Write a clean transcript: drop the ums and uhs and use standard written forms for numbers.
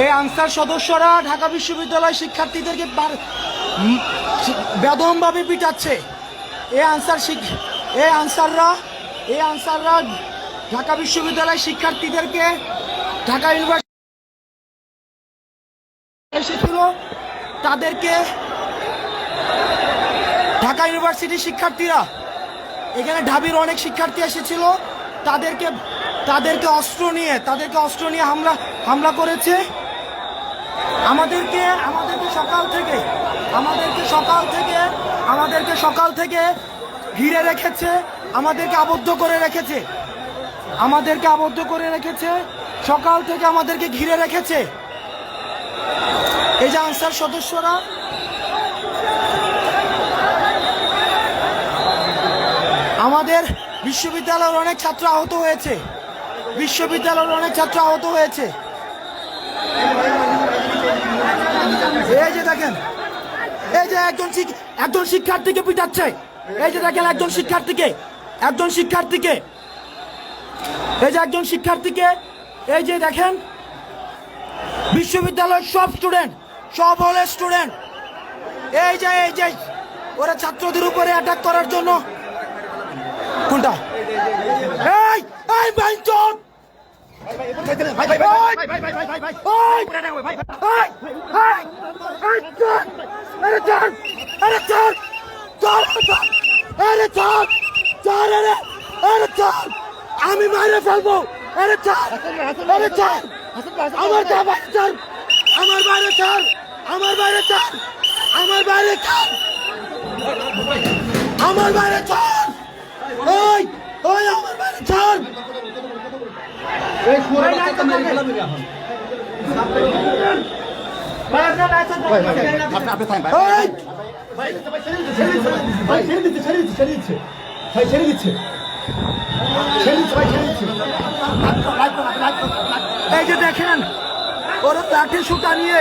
এই আনসার সদস্যরা ঢাকা বিশ্ববিদ্যালয় শিক্ষার্থীদেরকে বেদমভাবে পিটাচ্ছে। এই আনসাররা ঢাকা বিশ্ববিদ্যালয় শিক্ষার্থীদেরকে ঢাকা ইউনিভার্সিটি এসেছিল, তাদেরকে ঢাকা ইউনিভার্সিটির শিক্ষার্থীরা, এখানে ঢাবির অনেক শিক্ষার্থী এসেছিল, তাদেরকে অস্ত্র নিয়ে হামলা করেছে। আমাদেরকে সকাল থেকে ঘিরে রেখেছে, আমাদেরকে আবদ্ধ করে রেখেছে, সকাল থেকে আমাদেরকে ঘিরে রেখেছে। এই যে আনসার সদস্যরা, আমাদের বিশ্ববিদ্যালয়ের অনেক ছাত্র আহত হয়েছে। এই যে দেখেন, এই যে একজন শিক্ষার্থীকে পিটাচ্ছে। এই যে দেখেন একজন শিক্ষার্থীকে, এই যে দেখেন বিশ্ববিদ্যালয়ের সব হলের স্টুডেন্ট, এই যে ওরা ছাত্রদের উপরে অ্যাটাক করার জন্য। কোনটা? আমি মারে ফেলবো। আমার বাইরে ছাড়। ওই আমার বাইরে ছাড়। এই যে দেখেন ওরা লাঠি শুটা নিয়ে